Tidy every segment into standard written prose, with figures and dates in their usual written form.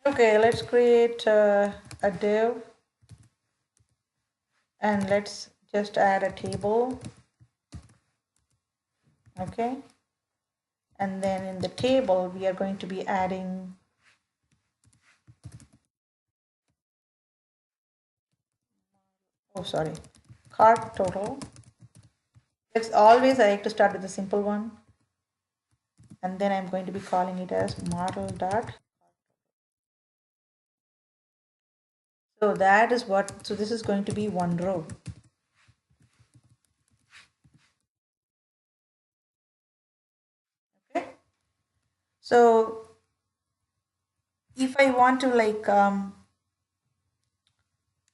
Okay, let's create a div and let's just add a table. Okay, and then in the table we are going to be adding cart total. It's always, I like to start with a simple one, and then I'm going to be calling it as model dot. So that is what, so this is going to be one row. Okay, so if I want to like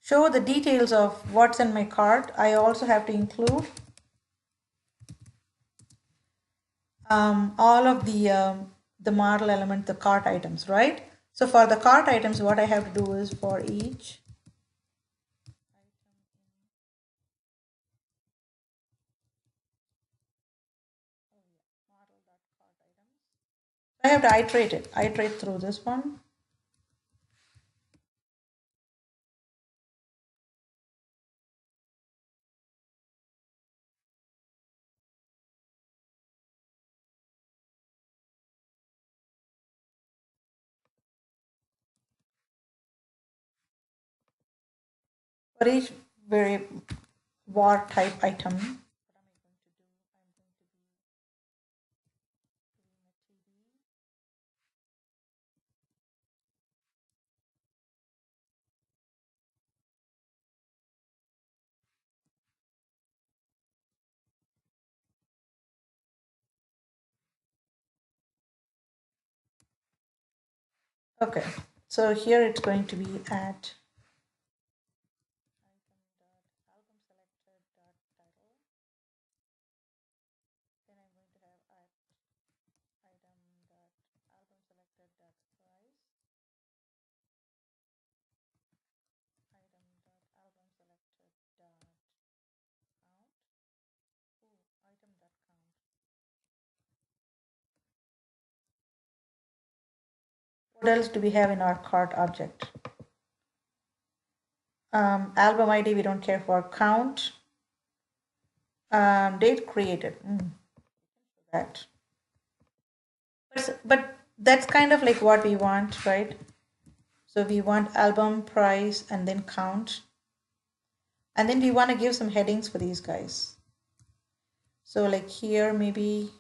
show the details of what's in my cart, I also have to include all of the model element, the cart items, right? So for the cart items, what I have to do is for each I have to iterate through this one. For each very var type item, okay, so here it's going to be at what else do we have in our cart object? Album ID, we don't care for. Count, date created, that. But that's kind of like what we want, right? So we want album, price, and then count. And then we want to give some headings for these guys. So like here, maybe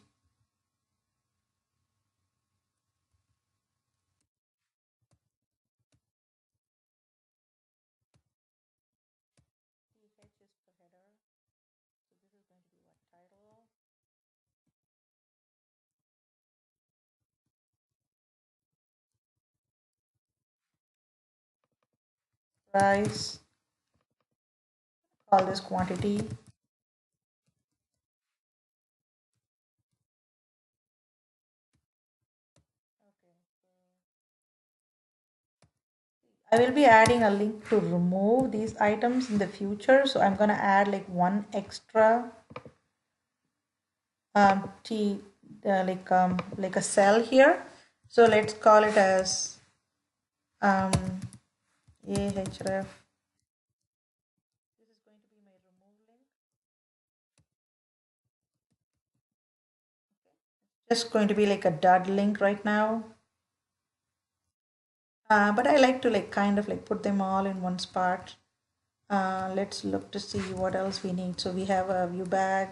price, call this quantity. I will be adding a link to remove these items in the future. So I'm going to add like one extra t like a cell here. So let's call it as ahref. This is going to be my remove link. Just going to be like a dud link right now. But I like to like kind of like put them all in one spot. Let's look to see what else we need. So we have a view bag.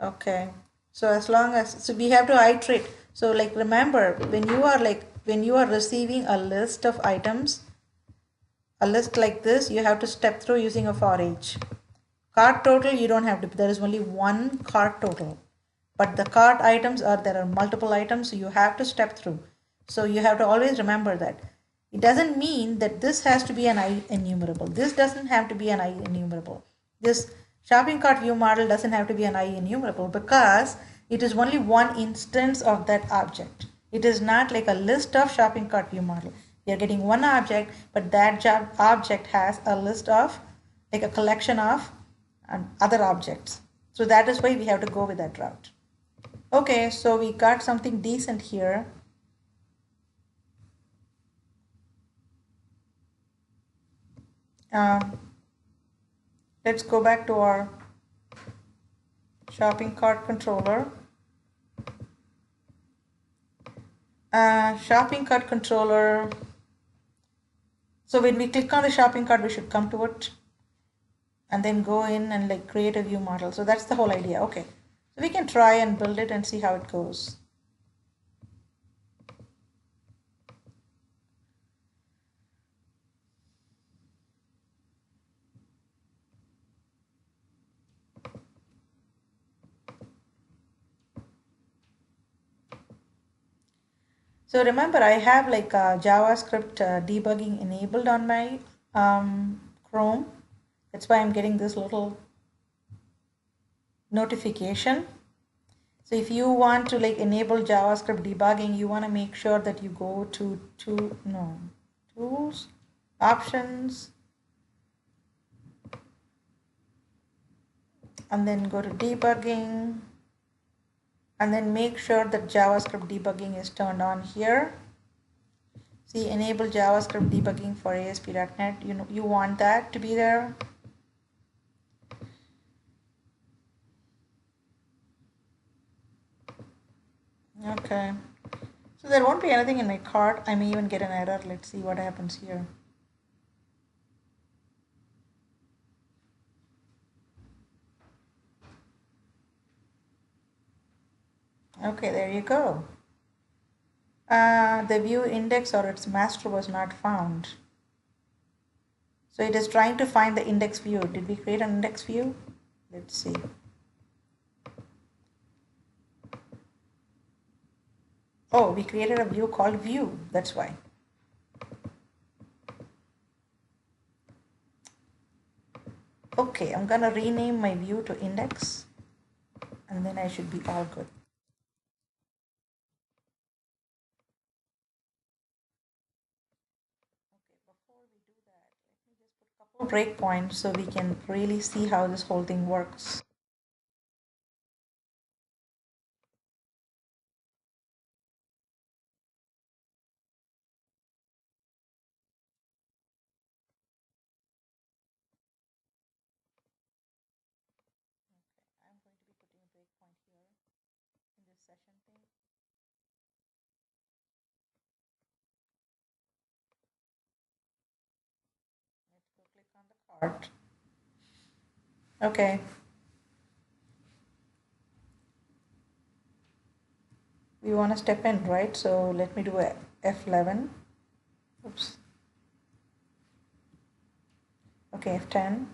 Okay. So as long as, so we have to iterate. So like remember when you are receiving a list of items, a list like this, you have to step through using a for each. Cart total, you don't have to, there is only one cart total. But the cart items are, there are multiple items, so you have to step through. So you have to always remember that. It doesn't mean that this has to be an I enumerable. This doesn't have to be an I enumerable. This shopping cart view model doesn't have to be an I enumerable because it is only one instance of that object. It is not like a list of shopping cart view model. You're getting one object, but that object has a list of, like a collection of other objects. So that is why we have to go with that route. Okay, so we got something decent here. Let's go back to our shopping cart controller. Shopping cart controller. So when we click on the shopping cart, we should come to it and then go in and like create a view model. So that's the whole idea. Okay. So we can try and build it and see how it goes. So remember, I have like JavaScript debugging enabled on my Chrome. That's why I'm getting this little notification. So if you want to like enable JavaScript debugging, you want to make sure that you go to tools, options, and then go to debugging, and then make sure that JavaScript debugging is turned on here. See, enable JavaScript debugging for ASP.NET. You want that to be there. Okay. So there won't be anything in my cart. I may even get an error. Let's see what happens here. Okay, there you go. The view index or its master was not found. So it is trying to find the index view. Did we create an index view? Let's see. Oh, we created a view called view. That's why. Okay, I'm gonna rename my view to index, and then I should be all good. Okay, before we do that, let me just put a couple breakpoints so we can really see how this whole thing works. I'm going to be putting a breakpoint here in this session thing. Let's go click on the cart. Okay. We want to step in, right? So let me do a F11. Oops. Okay, F10.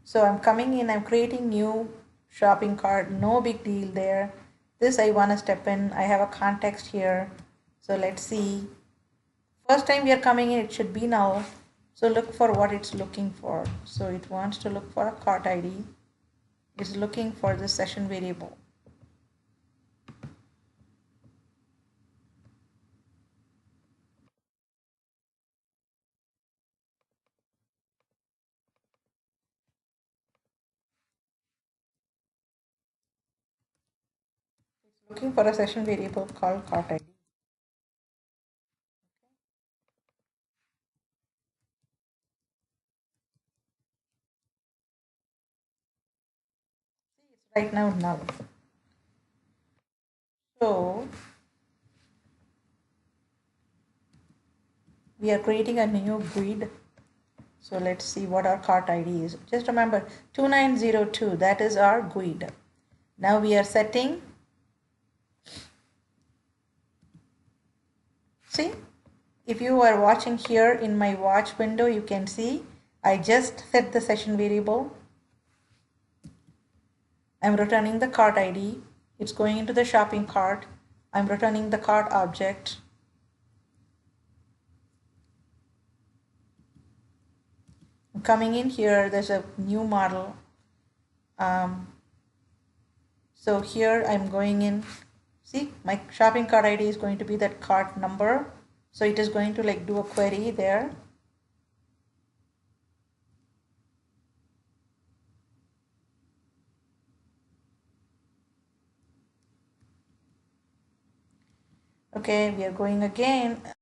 So I'm coming in, I'm creating new shopping cart, no big deal there. This I want to step in. I have a context here. So let's see. First time we are coming in, it should be null. So look for what it's looking for. So it wants to look for a cart ID. It's looking for the session variable. It's looking for a session variable called cart ID. See, it's right now null. So we are creating a new GUID. So let's see what our cart ID is. Just remember 2902, that is our GUID. Now we are setting, see, if you are watching here in my watch window, you can see I just set the session variable. I'm returning the cart ID. It's going into the shopping cart. I'm returning the cart object. I'm coming in here, there's a new model. So here I'm going in, see, my shopping cart ID is going to be that cart number. So it is going to like do a query there. Okay, we are going again.